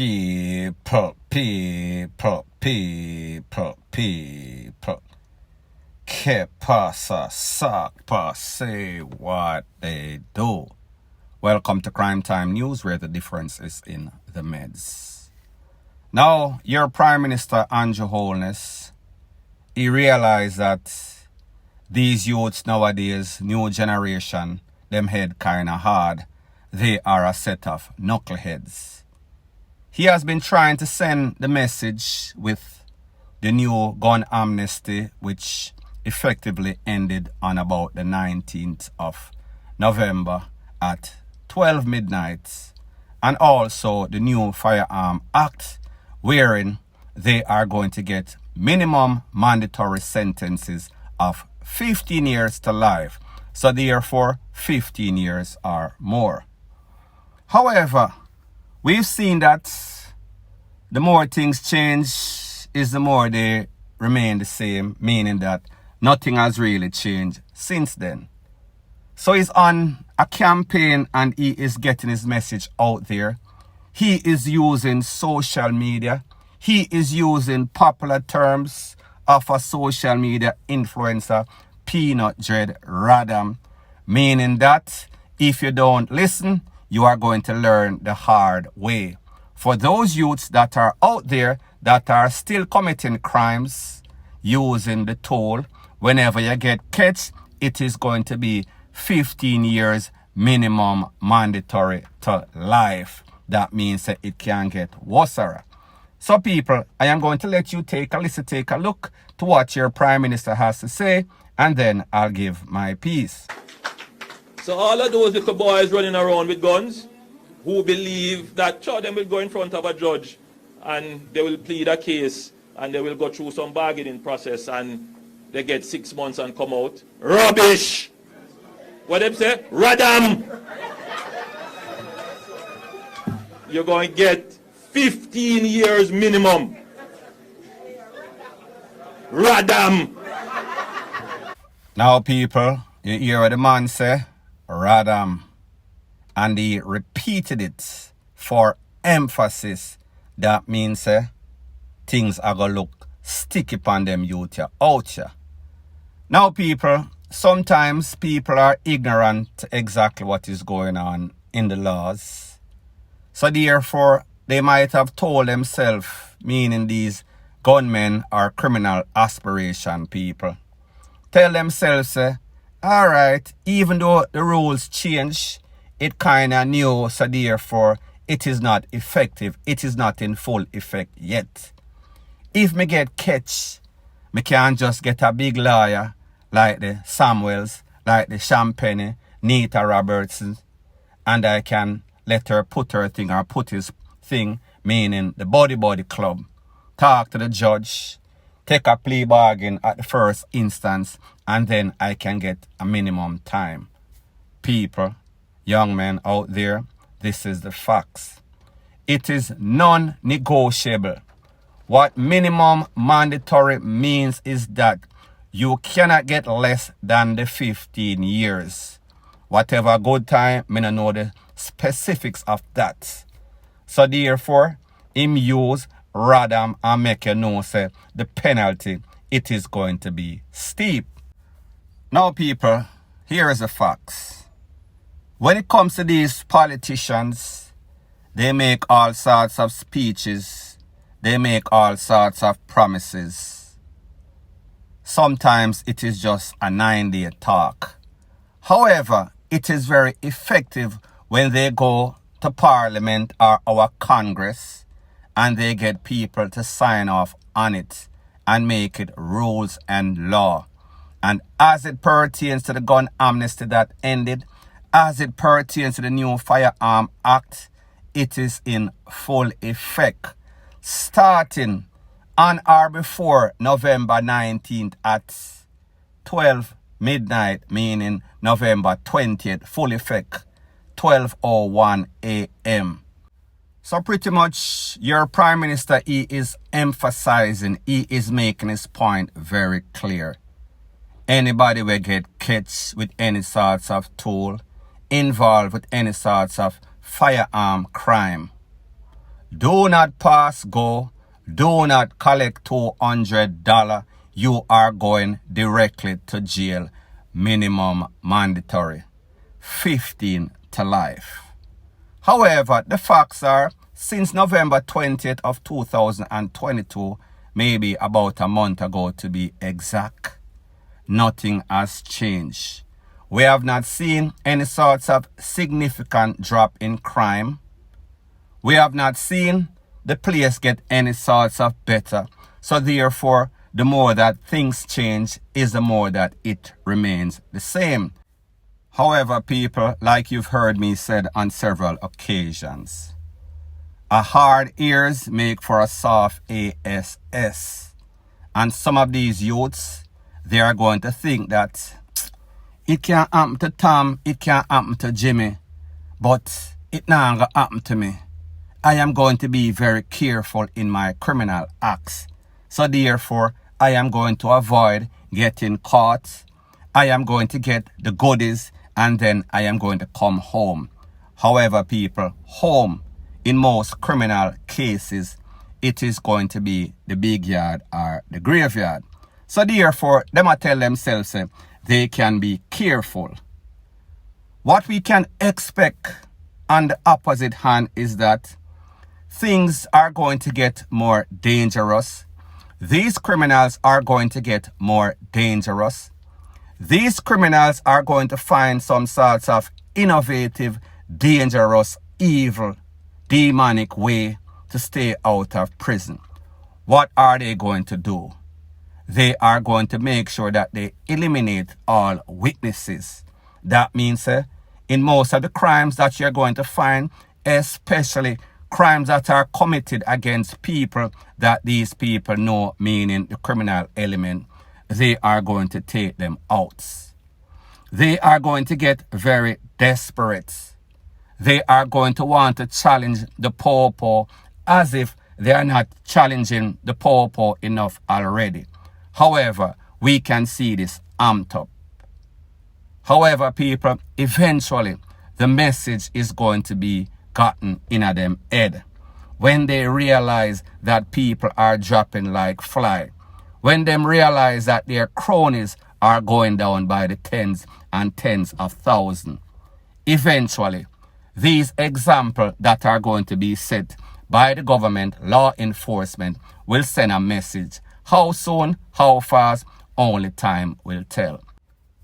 People. Que pasa, sakpa, say what they do. Welcome to Crime Time News, where the difference is in the meds. Now, your Prime Minister, Andrew Holness, he realized that these youths nowadays, new generation, them head kinda hard. They are a set of knuckleheads. He has been trying to send the message with the new gun amnesty, which effectively ended on about the 19th of November at 12 midnight, and also the new Firearm Act, wherein they are going to get minimum mandatory sentences of 15 years to life, so therefore 15 years or more. However, we've seen that the more things change is the more they remain the same, meaning that nothing has really changed since then. So he's on a campaign and he is getting his message out there. He is using social media. He is using popular terms of a social media influencer, Peanut Dread Radam, meaning that if you don't listen, you are going to learn the hard way. For those youths that are out there that are still committing crimes using the tool, whenever you get catch, it is going to be 15 years minimum mandatory to life. That means that it can get worse. So people, I am going to let you take a look to what your Prime Minister has to say, and then I'll give my piece. So all of those little boys running around with guns who believe that sure, them will go in front of a judge and they will plead a case and they will go through some bargaining process and they get 6 months and come out. Rubbish! What them say? Radam! You're going to get 15 years minimum. Radam! Now people, you hear what the man say? Radam. And he repeated it for emphasis. That means things are going to look sticky upon them youth out here. Now people, sometimes people are ignorant to exactly what is going on in the laws. So therefore, they might have told themselves, meaning these gunmen or criminal aspiration people, tell themselves, all right, even though the rules change, it kind of new, so therefore it is not effective. It is not in full effect yet. If me get catch, me can't just get a big lawyer like the Samuels, like the Champagne, Nita Robertson, and I can let her put her thing or put his thing, meaning the body club, talk to the judge, take a plea bargain at the first instance, and then I can get a minimum time. People, young men out there, this is the facts. It is non-negotiable. What minimum mandatory means is that you cannot get less than the 15 years. Whatever good time, me don't know the specifics of that. So therefore, him use Radam and make you know say the penalty, it is going to be steep. Now people, here is the facts. When it comes to these politicians, they make all sorts of speeches. They make all sorts of promises. Sometimes it is just a 9-day talk. However, it is very effective when they go to Parliament or our Congress and they get people to sign off on it and make it rules and law. And as it pertains to the gun amnesty that ended, as it pertains to the new Firearm Act, it is in full effect, starting on or before November 19th at 12 midnight, meaning November 20th, full effect, 12:01 a.m. So pretty much your Prime Minister, he is emphasizing, he is making his point very clear. Anybody will get catch with any sorts of tool, involved with any sorts of firearm crime, Do not pass go. Do not collect $200. You are going directly to jail. Minimum mandatory. 15 to life. However, the facts are, since November 20th of 2022, maybe about a month ago to be exact, nothing has changed. We have not seen any sorts of significant drop in crime. We have not seen the place get any sorts of better. So therefore, the more that things change is the more that it remains the same. However, people, like you've heard me said on several occasions, a hard ears make for a soft ASS. And some of these youths, they are going to think that it can happen to Tom, it can happen to Jimmy, but it not gonna happen to me. I am going to be very careful in my criminal acts. So therefore, I am going to avoid getting caught. I am going to get the goodies and then I am going to come home. However, people, home in most criminal cases, it is going to be the big yard or the graveyard. So therefore, them a tell themselves they can be careful. What we can expect on the opposite hand is that things are going to get more dangerous. These criminals are going to get more dangerous. These criminals are going to find some sorts of innovative, dangerous, evil, demonic way to stay out of prison. What are they going to do? They are going to make sure that they eliminate all witnesses. That means in most of the crimes that you're going to find, especially crimes that are committed against people that these people know, meaning the criminal element, they are going to take them out. They are going to get very desperate. They are going to want to challenge the popo as if they are not challenging the popo enough already. However, we can see this amped up. However, people, eventually the message is going to be gotten in a them head. When they realize that people are dropping like fly. When them realize that their cronies are going down by the tens and tens of thousands. Eventually, these examples that are going to be set by the government, law enforcement, will send a message. How soon, how fast, only time will tell.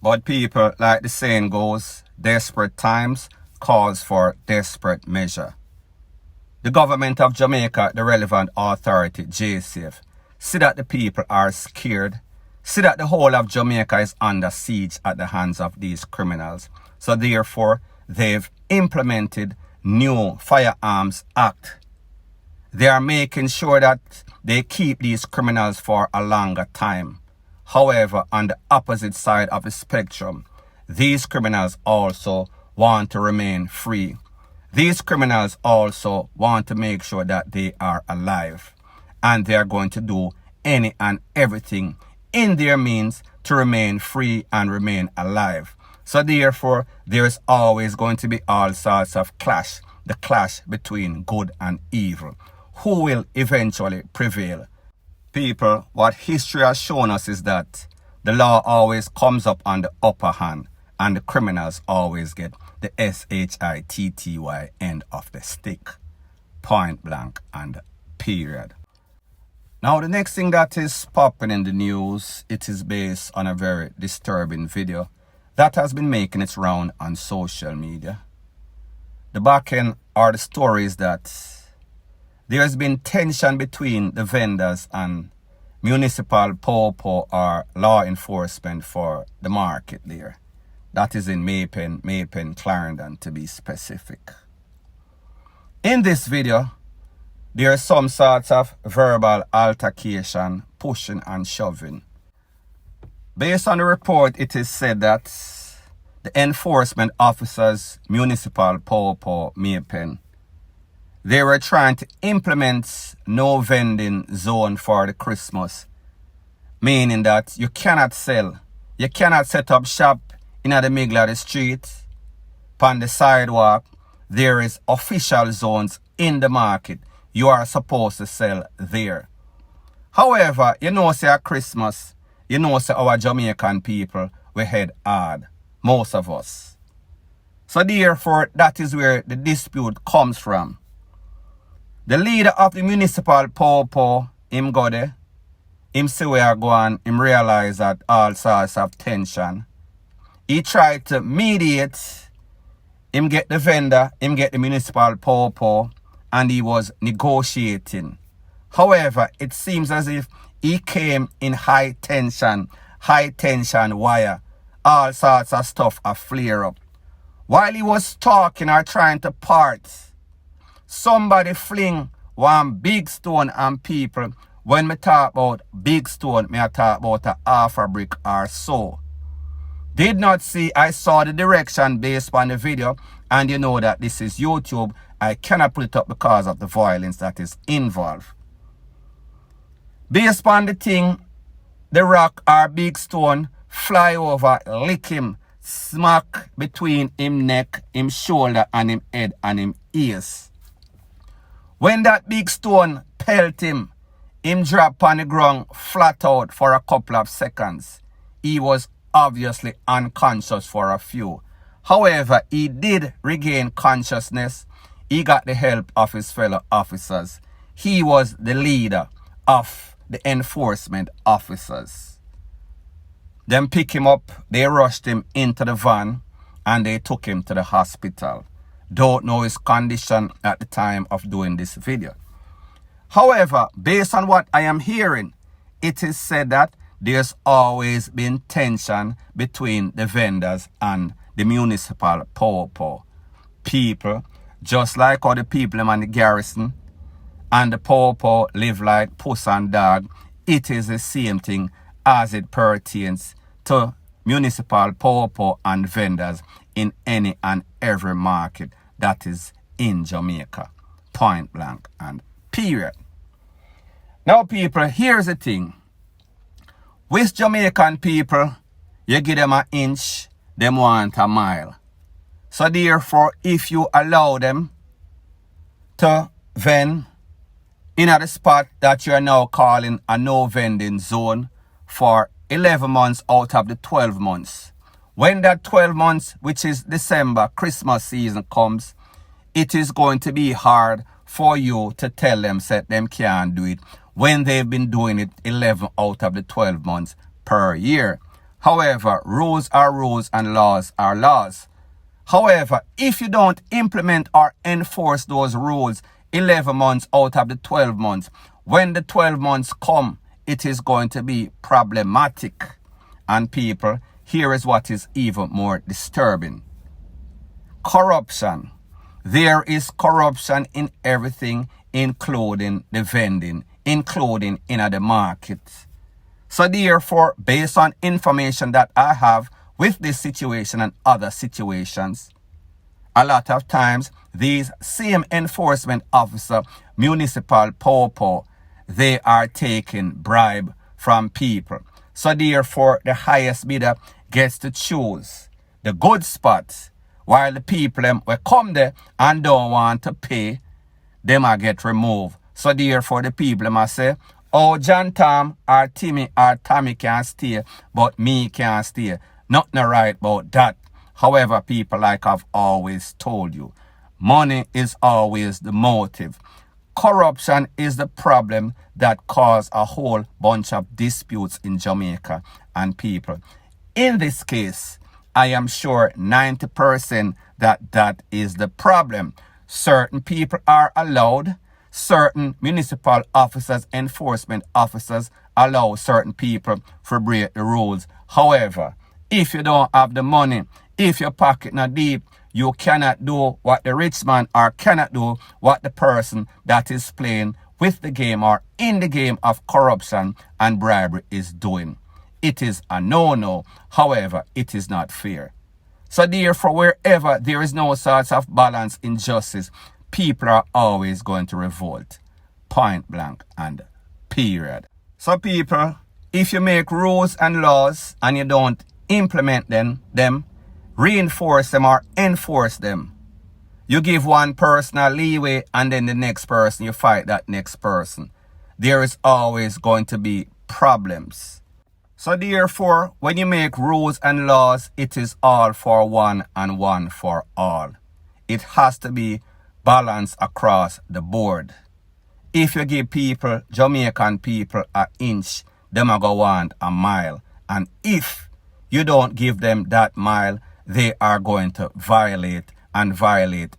But people, like the saying goes, desperate times calls for desperate measure. The government of Jamaica, the relevant authority, JCF, see that the people are scared. See that the whole of Jamaica is under siege at the hands of these criminals. So therefore, they've implemented new Firearms Act. They are making sure that they keep these criminals for a longer time. However, on the opposite side of the spectrum, these criminals also want to remain free. These criminals also want to make sure that they are alive. And they are going to do any and everything in their means to remain free and remain alive. So therefore, there is always going to be all sorts of clash. The clash between good and evil. Who will eventually prevail? People, what history has shown us is that the law always comes up on the upper hand and the criminals always get the SHITTY end of the stick. Point blank and period. Now the next thing that is popping in the news, it is based on a very disturbing video that has been making its round on social media. The back end are the stories that there has been tension between the vendors and municipal popo or law enforcement for the market there. That is in Maypen, Clarendon to be specific. In this video, there is some sorts of verbal altercation, pushing and shoving. Based on the report, it is said that the enforcement officers, municipal popo, Maypen, they were trying to implement no vending zone for the Christmas. Meaning that you cannot sell. You cannot set up shop in the middle of the street. On the sidewalk, there is official zones in the market. you are supposed to sell there. However, you know, say at Christmas, you know, say our Jamaican people, we head hard. Most of us. So therefore, that is where the dispute comes from. The leader of the municipal popo, him go there, him see where I go on, him realize that all sorts of tension. He tried to mediate, him get the vendor, him get the municipal popo, and he was negotiating. However, it seems as if he came in high tension wire. All sorts of stuff are flare up. While he was talking or trying to part, somebody fling one big stone on people. When me talk about big stone, me I talk about a half a brick or so. Did not see, I saw the direction based on the video, and you know that this is YouTube. I cannot put it up because of the violence that is involved. Based on the thing, the rock or big stone fly over, lick him, smack between him neck, him shoulder, and him head and him ears. When that big stone pelt him drop on the ground flat out for a couple of seconds. He was obviously unconscious for a few. However, he did regain consciousness. He got the help of his fellow officers. He was the leader of the enforcement officers. Them pick him up, they rushed him into the van, and they took him to the hospital. Don't know his condition at the time of doing this video. However, based on what I am hearing, it is said that there's always been tension between the vendors and the municipal popo. People, just like all the people in the garrison, and the popo live like puss and dog, it is the same thing as it pertains to municipal popo and vendors in any and every market that is in Jamaica. Point blank and period. Now people, here's the thing. With Jamaican people, you give them an inch, them want a mile. So therefore, if you allow them to vend in the spot that you are now calling a no vending zone for 11 months out of the 12 months. When that 12 months, which is December, Christmas season comes, it is going to be hard for you to tell them that them can't do it when they've been doing it 11 out of the 12 months per year. However, rules are rules and laws are laws. However, if you don't implement or enforce those rules 11 months out of the 12 months, when the 12 months come, it is going to be problematic. And people, here is what is even more disturbing. Corruption. There is corruption in everything, including the vending, including in the market. So therefore, based on information that I have with this situation and other situations, a lot of times, these same enforcement officer, municipal popo, they are taking bribe from people. So therefore, the highest bidder gets to choose the good spots, while the people will come there and don't want to pay, they might get removed. So therefore, the people must say, oh, John Tom or Timmy or Tommy can stay, but me can't stay. Nothing right about that. However, people, like I've always told you, money is always the motive. Corruption is the problem that caused a whole bunch of disputes in Jamaica and people. In this case, I am sure 90% that is the problem. Certain people are allowed, certain municipal officers, enforcement officers allow certain people to break the rules. However, if you don't have the money, if your pocket not deep, you cannot do what the rich man or cannot do what the person that is playing with the game or in the game of corruption and bribery is doing. It is a no-no. However, it is not fair. So therefore, wherever there is no sort of balance in justice, people are always going to revolt. Point blank and period. So people, if you make rules and laws and you don't implement them, reinforce them or enforce them, You give one person a leeway and then the next person, you fight that next person. There is always going to be problems. So therefore, when you make rules and laws, it is all for one and one for all. It has to be balanced across the board. If you give people, Jamaican people, an inch, them are going to want a mile. And if you don't give them that mile, they are going to violate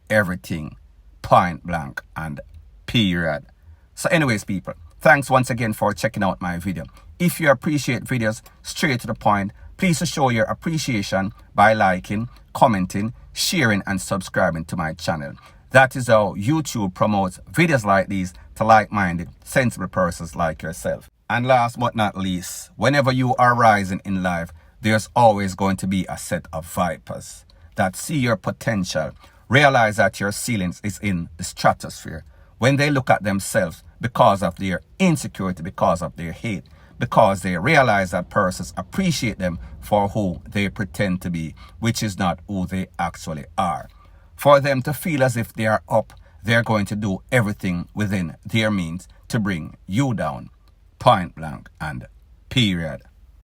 everything. Point blank and period. So anyways, people, thanks once again for checking out my video. If you appreciate videos straight to the point, please show your appreciation by liking, commenting, sharing, and subscribing to my channel. That is how YouTube promotes videos like these to like-minded, sensible persons like yourself. And last but not least, whenever you are rising in life, there's always going to be a set of vipers that see your potential, realize that your ceiling is in the stratosphere. When they look at themselves because of their insecurity, because of their hate, because they realize that persons appreciate them for who they pretend to be, which is not who they actually are. For them to feel as if they are up, they're going to do everything within their means to bring you down. Point blank and period.